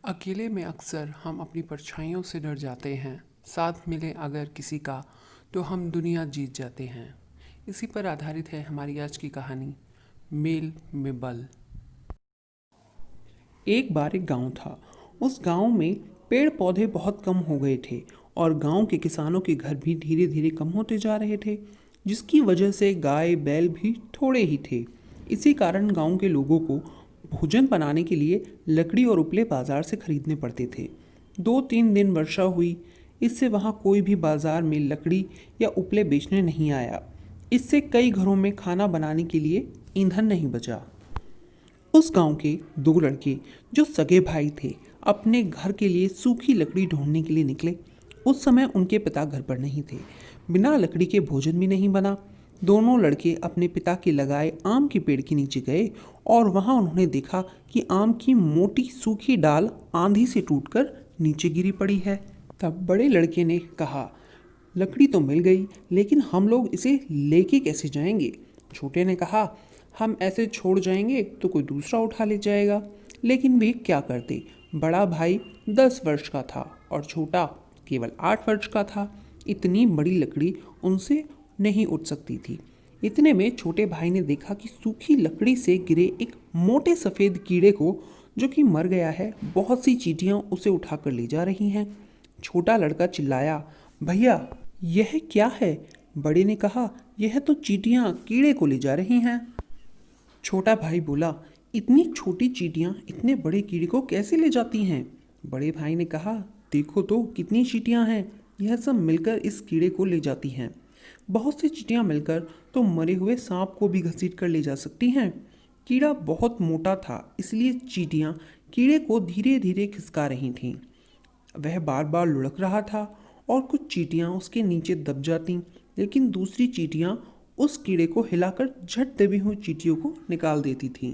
अकेले में अक्सर हम अपनी परछाइयों से डर जाते हैं। साथ मिले अगर किसी का तो हम दुनिया जीत जाते हैं। इसी पर आधारित है हमारी आज की कहानी, मेल में बल। एक बार एक गांव था। उस गांव में पेड़ पौधे बहुत कम हो गए थे और गांव के किसानों के घर भी धीरे धीरे कम होते जा रहे थे, जिसकी वजह से गाय बैल भी थोड़े ही थे। इसी कारण गांव के लोगों को भोजन बनाने के लिए लकड़ी और उपले बाजार से खरीदने पड़ते थे। 2-3 दिन वर्षा हुई, इससे वहाँ कोई भी बाजार में लकड़ी या उपले बेचने नहीं आया। इससे कई घरों में खाना बनाने के लिए ईंधन नहीं बचा। उस गांव के दो लड़के जो सगे भाई थे, अपने घर के लिए सूखी लकड़ी ढूंढने के लिए निकले। उस समय उनके पिता घर पर नहीं थे। बिना लकड़ी के भोजन भी नहीं बना। दोनों लड़के अपने पिता के लगाए आम के पेड़ के नीचे गए और वहां उन्होंने देखा कि आम की मोटी सूखी डाल आंधी से टूटकर नीचे गिरी पड़ी है। तब बड़े लड़के ने कहा, लकड़ी तो मिल गई, लेकिन हम लोग इसे लेके कैसे जाएंगे? छोटे ने कहा, हम ऐसे छोड़ जाएंगे तो कोई दूसरा उठा ले जाएगा। लेकिन वे क्या करते? बड़ा भाई 10 वर्ष का था और छोटा केवल 8 वर्ष का था। इतनी बड़ी लकड़ी उनसे नहीं उठ सकती थी। इतने में छोटे भाई ने देखा कि सूखी लकड़ी से गिरे एक मोटे सफ़ेद कीड़े को, जो कि मर गया है, बहुत सी चींटियां उसे उठाकर ले जा रही हैं। छोटा लड़का चिल्लाया, भैया यह क्या है? बड़े ने कहा, यह तो चींटियां कीड़े को ले जा रही हैं। छोटा भाई बोला, इतनी छोटी चींटियां इतने बड़े कीड़े को कैसे ले जाती हैं? बड़े भाई ने कहा, देखो तो कितनी चींटियां हैं, यह सब मिलकर इस कीड़े को ले जाती हैं। बहुत सी चींटियां मिलकर तो मरे हुए सांप को भी घसीट कर ले जा सकती हैं। कीड़ा बहुत मोटा था, इसलिए चींटियां कीड़े को धीरे धीरे खिसका रही थीं। वह बार बार लुढ़क रहा था और कुछ चींटियां उसके नीचे दब जातीं, लेकिन दूसरी चींटियां उस कीड़े को हिलाकर झट दबी हुई चींटियों को निकाल देती थीं।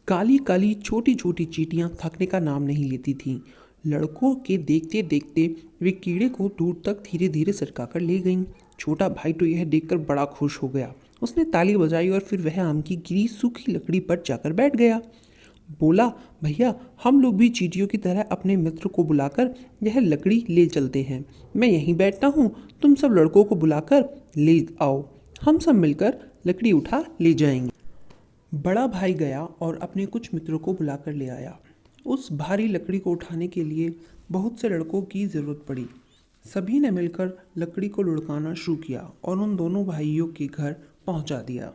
काली काली छोटी छोटी चींटियां थकने का नाम नहीं लेती थीं। लड़कों के देखते देखते वे कीड़े को दूर तक धीरे धीरे सरका कर ले गईं। छोटा भाई तो यह देखकर बड़ा खुश हो गया। उसने ताली बजाई और फिर वह आम की गिरी सूखी लकड़ी पर जाकर बैठ गया। बोला, भैया हम लोग भी चींटियों की तरह अपने मित्र को बुलाकर यह लकड़ी ले चलते हैं। मैं यहीं बैठता हूँ, तुम सब लड़कों को बुलाकर ले आओ, हम सब मिलकर लकड़ी उठा ले जाएंगे। बड़ा भाई गया और अपने कुछ मित्रों को बुलाकर ले आया। उस भारी लकड़ी को उठाने के लिए बहुत से लड़कों की ज़रूरत पड़ी। सभी ने मिलकर लकड़ी को लुढ़काना शुरू किया और उन दोनों भाइयों के घर पहुंचा दिया।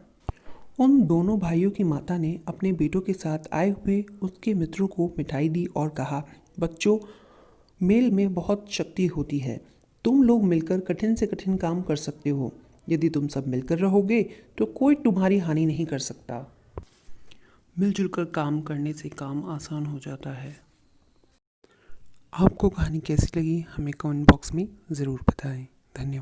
उन दोनों भाइयों की माता ने अपने बेटों के साथ आए हुए उसके मित्रों को मिठाई दी और कहा, बच्चों, मेल में बहुत शक्ति होती है। तुम लोग मिलकर कठिन से कठिन काम कर सकते हो। यदि तुम सब मिलकर रहोगे तो कोई तुम्हारी हानि नहीं कर सकता। मिलजुल कर काम करने से काम आसान हो जाता है। आपको कहानी कैसी लगी हमें कमेंट बॉक्स में ज़रूर बताएं। धन्यवाद।